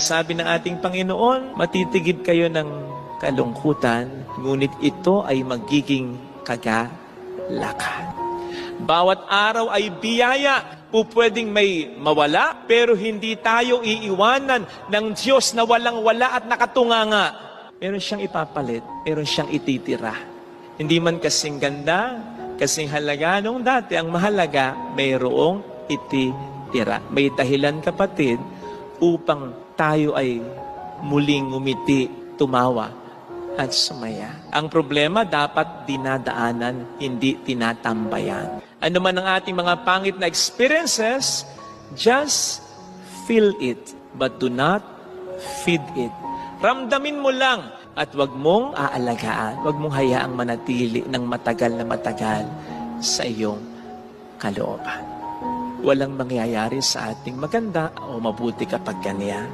sabi ng ating Panginoon, matitigib kayo ng kalungkutan, ngunit ito ay magiging kagalakan. Bawat araw ay biyaya. Pupwedeng may mawala, pero hindi tayo iiwanan ng Diyos na walang-wala at nakatunganga. Meron siyang ipapalit, meron siyang ititira. Hindi man kasing ganda, kasing halaga nung dati, ang mahalaga, mayroong ititira. May dahilan, kapatid, upang tayo ay muling ngumiti, tumawa, at sumaya. Ang problema, dapat dinadaanan, hindi tinatambayan. Ano man ang ating mga pangit na experiences, just feel it, but do not feed it. Ramdamin mo lang at wag mong aalagaan, wag mong hayaang manatili ng matagal na matagal sa iyong kalooban. Walang mangyayari sa ating maganda o mabuti kapag ganyan.